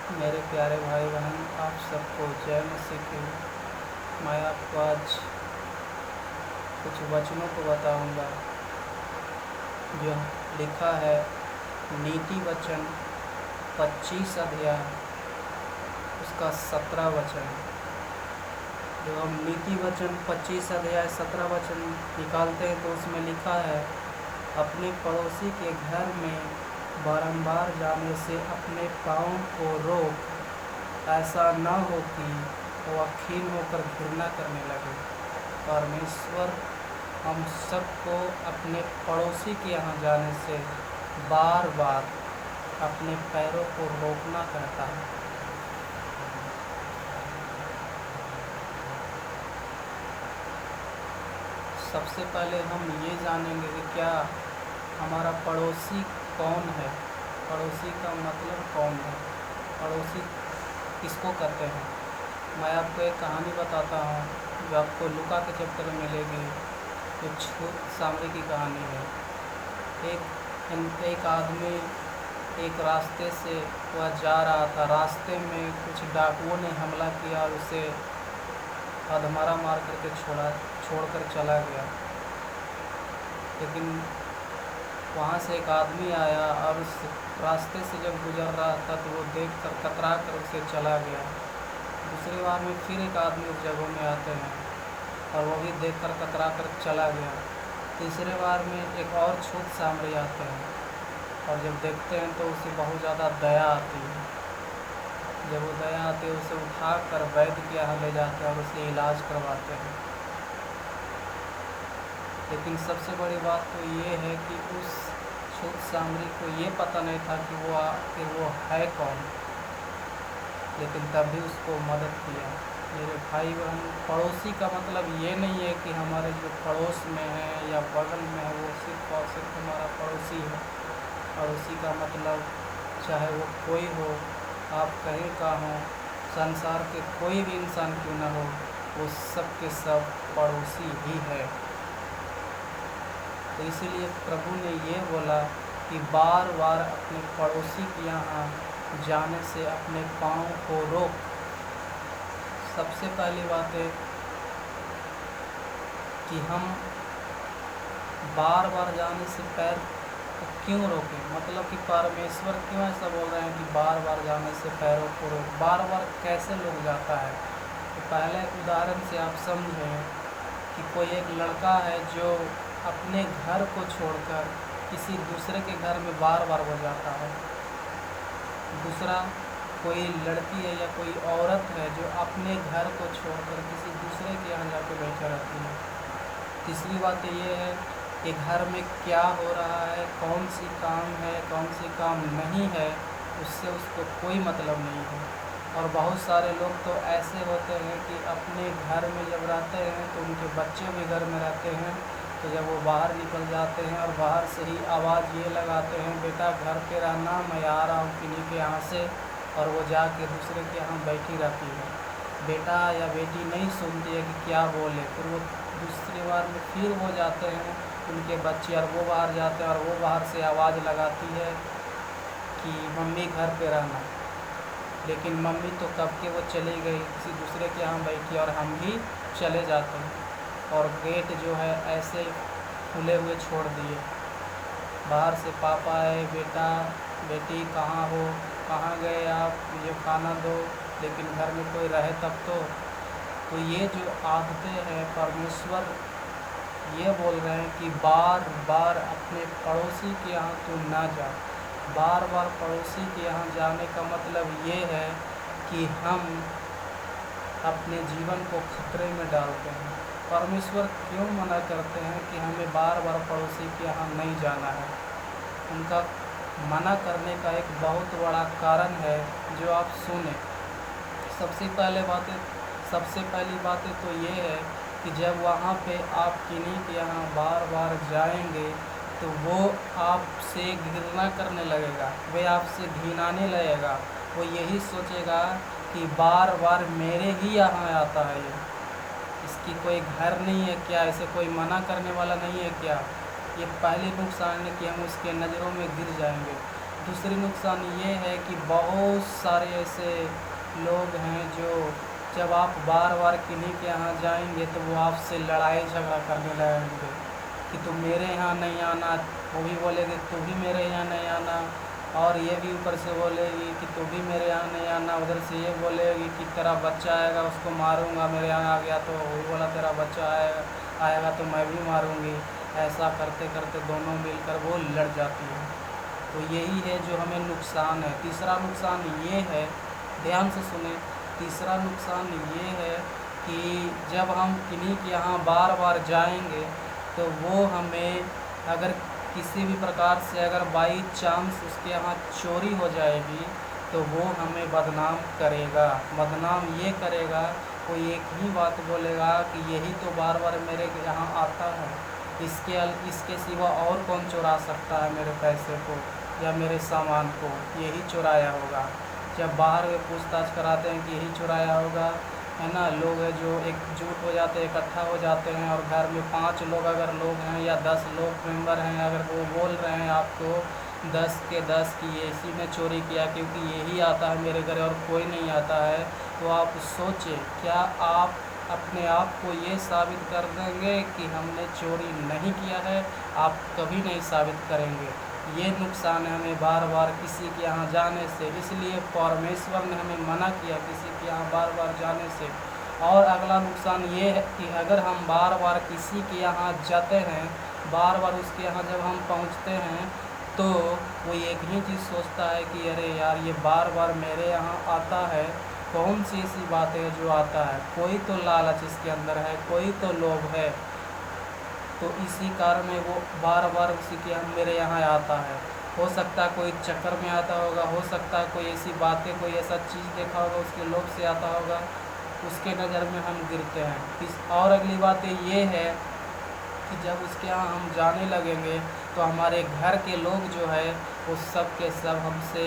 मेरे प्यारे भाई बहन, आप सबको जय मसीह की। मैं आपको आज कुछ वचनों को बताऊंगा जो लिखा है नीति वचन 25 अध्याय उसका 17 वचन। जो हम नीति वचन 25 अध्याय 17 वचन निकालते हैं तो उसमें लिखा है, अपने पड़ोसी के घर में बारंबार जाने से अपने पाँव को रोक, ऐसा न हो कि वह क्षीण होकर घृणा करने लगे। परमेश्वर हम सबको अपने पड़ोसी के यहाँ जाने से बार बार अपने पैरों को रोकना कहता है। सबसे पहले हम ये जानेंगे कि क्या हमारा पड़ोसी कौन है। पड़ोसी का मतलब कौन है, पड़ोसी किसको कहते हैं। मैं आपको एक कहानी बताता हूँ जो आपको लूका के चैप्टर में मिलेगी। जो छूत सामरी की कहानी है। एक आदमी एक रास्ते से वह जा रहा था। रास्ते में कुछ डाकुओं ने हमला किया और उसे अधमरा मार करके छोड़कर चला गया। लेकिन वहाँ से एक आदमी आया और उस रास्ते से जब गुजर रहा था तो वो देख कर कतरा कर उसे चला गया। दूसरी बार में फिर एक आदमी उस जगह में आते हैं और वो भी देख कर कतरा कर चला गया। तीसरे बार में एक और छूत सामरी आते हैं और जब देखते हैं तो उसे बहुत ज़्यादा दया आती है। जब वो दया आती है उसे उठा कर वैद्य के यहाँ ले जाते हैं और उसे इलाज करवाते हैं। लेकिन सबसे बड़ी बात तो ये है कि उस छूत सामरी को ये पता नहीं था कि वो है कौन, लेकिन तब भी उसको मदद किया। मेरे भाई बहन, पड़ोसी का मतलब ये नहीं है कि हमारे जो पड़ोस में है या बगल में है वो सिर्फ और सिर्फ हमारा पड़ोसी है। पड़ोसी का मतलब चाहे वो कोई हो, आप कहीं का हो, संसार के कोई भी इंसान क्यों ना हो, वो सब के सब पड़ोसी ही है। तो इसीलिए प्रभु ने ये बोला कि बार बार अपने पड़ोसी के यहाँ जाने से अपने पाँव को रोक। सबसे पहली बात है कि हम बार बार जाने से पैर को क्यों रोकें। मतलब कि परमेश्वर क्यों ऐसा बोल रहे हैं कि बार बार जाने से पैरों को रोक। बार बार कैसे लोग जाता है, तो पहले उदाहरण से आप समझें कि कोई एक लड़का है जो अपने घर को छोड़कर किसी दूसरे के घर में बार बार वो जाता है। दूसरा, कोई लड़की है या कोई औरत है जो अपने घर को छोड़कर किसी दूसरे के यहाँ जाकर बैठा रहती है। तीसरी बात ये है कि घर में क्या हो रहा है, कौन सी काम है, कौन सी काम नहीं है, उससे उसको कोई मतलब नहीं है। और बहुत सारे लोग तो ऐसे होते हैं कि अपने घर में जब रहते हैं तो उनके बच्चे भी घर में रहते हैं, तो जब वो बाहर निकल जाते हैं और बाहर से ही आवाज़ ये लगाते हैं, बेटा घर पे रहना, मैं आ रहा हूँ किन्हीं के यहाँ से, और वो जाके दूसरे के यहाँ बैठी रहती है। बेटा या बेटी नहीं सुनती है कि क्या बोले, फिर वो दूसरी बार में फिर वो जाते हैं उनके बच्चे, और वो बाहर जाते हैं और वो बाहर से आवाज़ लगाती है कि मम्मी घर पे रहना। लेकिन मम्मी तो कब के वो चली गई, किसी दूसरे के यहाँ बैठी, और हम भी चले जाते हैं और गेट जो है ऐसे खुले हुए छोड़ दिए। बाहर से पापा आए, बेटा बेटी कहाँ हो, कहाँ गए आप, मुझे खाना दो, लेकिन घर में कोई रहे तब तो ये जो आदतें हैं, परमेश्वर ये बोल रहे हैं कि बार बार अपने पड़ोसी के यहाँ तू ना जा। बार बार पड़ोसी के यहाँ जाने का मतलब ये है कि हम अपने जीवन को खतरे में डालते हैं। परमेश्वर क्यों मना करते हैं कि हमें बार बार पड़ोसी के यहाँ नहीं जाना है। उनका मना करने का एक बहुत बड़ा कारण है जो आप सुने। सबसे पहली बात तो ये है कि जब वहाँ पे आप किन्हीं के यहाँ बार बार जाएंगे तो वो आपसे घृणा करने लगेगा, वे आपसे घिनाने लगेगा। वो यही सोचेगा कि बार बार मेरे ही यहाँ आता है, इसकी कोई घर नहीं है क्या, इसे कोई मना करने वाला नहीं है क्या। ये पहली नुकसान है कि हम उसके नज़रों में गिर जाएंगे। दूसरी नुकसान ये है कि बहुत सारे ऐसे लोग हैं जो जब आप बार बार किन्हीं के यहाँ जाएंगे तो वो आपसे लड़ाई झगड़ा करने लगेंगे कि तुम मेरे यहाँ नहीं आना, वो भी बोलेंगे तू भी मेरे यहाँ नहीं आना, और ये भी ऊपर से बोलेगी कि तू भी मेरे यहाँ नहीं आना, उधर से ये बोलेगी कि तेरा बच्चा आएगा उसको मारूंगा, मेरे यहाँ आ गया तो वो बोला तेरा बच्चा आएगा तो मैं भी मारूंगी। ऐसा करते करते दोनों मिलकर वो लड़ जाती है। तो यही है जो हमें नुकसान है। तीसरा नुकसान ये है, ध्यान से सुने, तीसरा नुकसान ये है कि जब हम किन्हीं के यहाँ बार बार जाएंगे तो वो हमें अगर किसी भी प्रकार से अगर बाई चांस उसके यहाँ चोरी हो जाएगी तो वो हमें बदनाम करेगा। बदनाम ये करेगा, कोई एक ही बात बोलेगा कि यही तो बार बार मेरे यहाँ आता है, इसके सिवा और कौन चुरा सकता है मेरे पैसे को या मेरे सामान को, यही चुराया होगा। जब बाहर में पूछताछ कराते हैं कि यही चुराया होगा, है ना, लोग है जो एकजुट हो जाते हैं, इकट्ठा हो जाते हैं, और घर में 5 लोग अगर लोग हैं या 10 लोग मेंबर हैं, अगर वो बोल रहे हैं आपको 10 के 10 कि इसी ने चोरी किया क्योंकि यही आता है मेरे घर और कोई नहीं आता है, तो आप सोचें क्या आप अपने आप को ये साबित कर देंगे कि हमने चोरी नहीं किया है? आप कभी नहीं साबित करेंगे। ये नुकसान है हमें बार बार किसी के यहाँ जाने से, इसलिए परमेश्वर ने हमें मना किया किसी के यहाँ बार बार जाने से। और अगला नुकसान ये है कि अगर हम बार बार किसी के यहाँ जाते हैं, बार बार उसके यहाँ जब हम पहुँचते हैं तो वो एक ही चीज़ सोचता है कि अरे यार ये बार बार मेरे यहाँ आता है, कौन सी ऐसी बात है जो आता है, कोई तो लालच इसके अंदर है, कोई तो लोभ है। तो इसी कारण में वो बार बार उसी के यहाँ मेरे यहाँ आता है। हो सकता है कोई चक्कर में आता होगा, हो सकता है कोई ऐसी बातें, कोई ऐसा चीज़ देखा होगा उसके लोभ से आता होगा, उसके नज़र में हम गिरते हैं। और अगली बात ये है कि जब उसके यहाँ हम जाने लगेंगे तो हमारे घर के लोग जो है वो सब के सब हमसे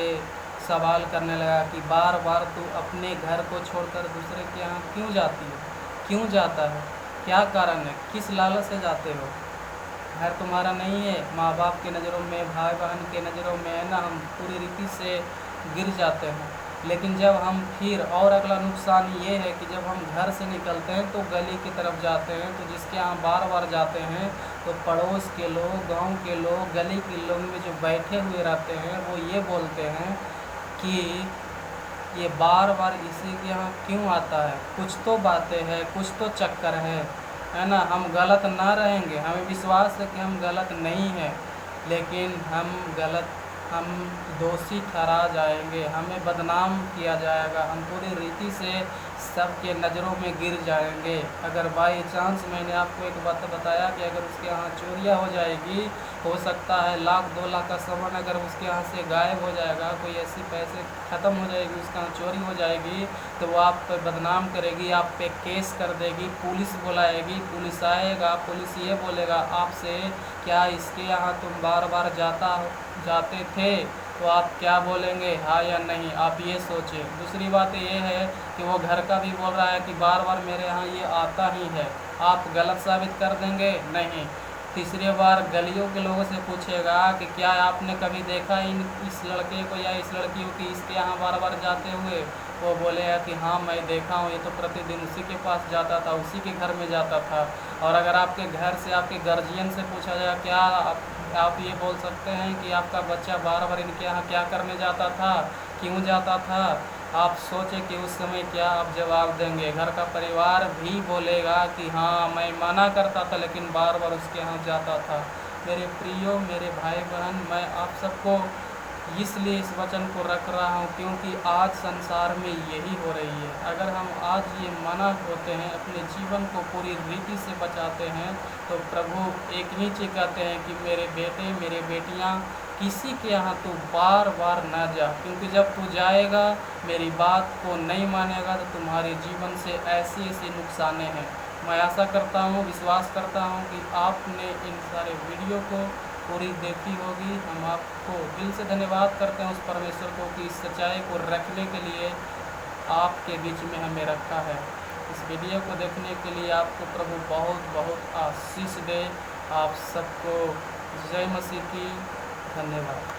सवाल करने लगा कि बार बार तू अपने घर को छोड़कर दूसरे के यहाँ क्यों जाती है, क्यों जाता है, क्या कारण है, किस लालच से जाते हो? घर तुम्हारा नहीं है, माँ बाप के नज़रों में, भाई बहन के नज़रों में, है ना, हम पूरी रीति से गिर जाते हैं। लेकिन जब हम फिर, और अगला नुकसान ये है कि जब हम घर से निकलते हैं तो गली की तरफ जाते हैं, तो जिसके यहाँ बार बार जाते हैं तो पड़ोस के लोग, गांव के लोग, गली के लोग में जो बैठे हुए रहते हैं वो ये बोलते हैं कि ये बार बार इसी के यहाँ क्यों आता है, कुछ तो बातें हैं, कुछ तो चक्कर है ना। हम गलत ना रहेंगे, हमें विश्वास है कि हम गलत नहीं हैं, लेकिन हम दोषी ठहरा जाएंगे, हमें बदनाम किया जाएगा, हम पूरी रीति से सबके नज़रों में गिर जाएंगे। अगर बाई चांस, मैंने आपको एक बात बताया कि अगर उसके यहाँ चोरियाँ हो जाएगी, हो सकता है 1,00,000-2,00,000 का सामान अगर उसके यहाँ से गायब हो जाएगा, कोई ऐसी पैसे ख़त्म हो जाएगी, उसके यहाँ चोरी हो जाएगी, तो वो आप पे बदनाम करेगी, आप पे केस कर देगी, पुलिस बुलाएगी, पुलिस आएगा, पुलिस ये बोलेगा आपसे क्या इसके यहाँ तुम बार बार जाते थे, तो आप क्या बोलेंगे, हाँ या नहीं? आप ये सोचें। दूसरी बात ये है कि वो घर का भी बोल रहा है कि बार बार मेरे यहाँ ये आता ही है, आप गलत साबित कर देंगे? नहीं। तीसरी बार गलियों के लोगों से पूछेगा कि क्या आपने कभी देखा इस लड़के को या इस लड़की को कि इसके यहाँ बार बार जाते हुए? वो बोलेगा कि हाँ मैं देखा हूँ, ये तो प्रतिदिन उसी के पास जाता था, उसी के घर में जाता था। और अगर आपके घर से, आपके गार्जियन से पूछा जाए क्या आप ये बोल सकते हैं कि आपका बच्चा बार बार इनके यहाँ क्या करने जाता था, क्यों जाता था? आप सोचें कि उस समय क्या आप जवाब देंगे। घर का परिवार भी बोलेगा कि हाँ मैं मना करता था लेकिन बार बार उसके यहाँ जाता था। मेरे प्रियो, मेरे भाई बहन, मैं आप सबको इसलिए इस वचन को रख रहा हूँ क्योंकि आज संसार में यही हो रही है। अगर हम आज ये मना होते हैं, अपने जीवन को पूरी रीति से बचाते हैं, तो प्रभु एक ही चीज़ कहते हैं कि मेरे बेटे, मेरे बेटियाँ, किसी के यहाँ तू बार बार ना जा, क्योंकि जब तू जाएगा, मेरी बात को नहीं मानेगा, तो तुम्हारे जीवन से ऐसी ऐसी नुकसानें हैं। मैं आशा करता हूँ, विश्वास करता हूँ कि आपने इन सारे वीडियो को पूरी देखी होगी। हम आपको दिल से धन्यवाद करते हैं उस परमेश्वर को कि इस सच्चाई को रखने के लिए आपके बीच में हमें रखा है। इस वीडियो को देखने के लिए आपको प्रभु बहुत बहुत आशीष दे। आप सबको जय मसीह की। धन्यवाद।